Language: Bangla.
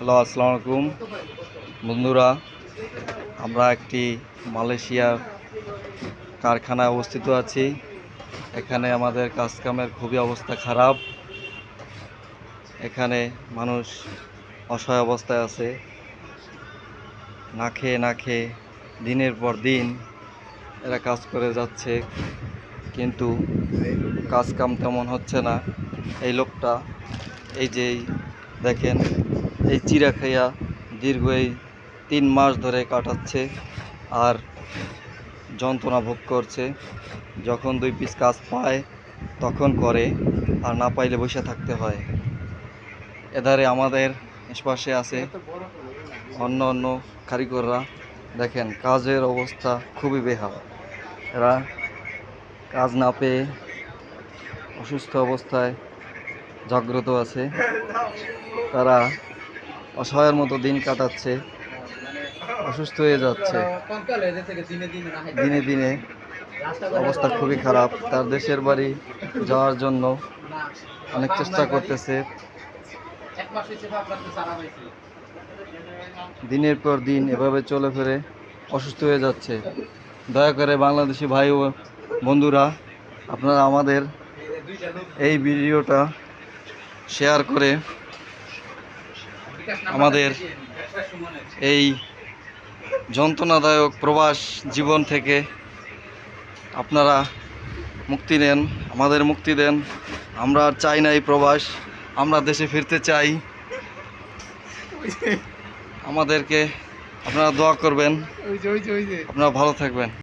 হ্যালো, আসসালামু আলাইকুম বন্ধুরা। আমরা একটি মালয়েশিয়ার কারখানায় অবস্থিত আছি। এখানে আমাদের কাজকামের খুবই অবস্থা খারাপ। এখানে মানুষ অসহায় অবস্থায় আছে, না খেয়ে দিনের পর দিন এরা কাজ করে যাচ্ছে, কিন্তু কাজকাম তেমন হচ্ছে না। এই লোকটা এই যে দেখেন, এই চিরা খাইয়া দীর্ঘ এই 3 মাস ধরে কাটাচ্ছে আর যন্ত্রণা ভোগ করছে। যখন 2 পিস কাজ পায় তখন করে, আর না পাইলে বসে থাকতে হয়। এধারে আমাদের আশপাশে আছে অন্য অন্য কারিগররা। দেখেন কাজের অবস্থা খুবই বেহাল। এরা কাজ না পেয়ে অসুস্থ অবস্থায় জাগ্রত আছে। তারা অসহায়ের মতো দিন কাটাচ্ছে, অসুস্থ হয়ে যাচ্ছে দিনে দিনে। অবস্থা খুবই খারাপ। তার দেশের বাড়ি যাওয়ার জন্য অনেক চেষ্টা করতেছে। দিনের পর দিন এভাবে চলে ফিরে অসুস্থ হয়ে যাচ্ছে। দয়া করে বাংলাদেশি ভাই ও বন্ধুরা, আপনারা আমাদের এই ভিডিওটা শেয়ার করে আমাদের এই যন্ত্রণাদায়ক প্রবাস জীবন থেকে আপনারা মুক্তি নেন, আমাদের মুক্তি দেন। আমরা আর চাই না এই প্রবাস, আমরা দেশে ফিরতে চাই। আমাদেরকে আপনারা দোয়া করবেন, আপনারা ভালো থাকবেন।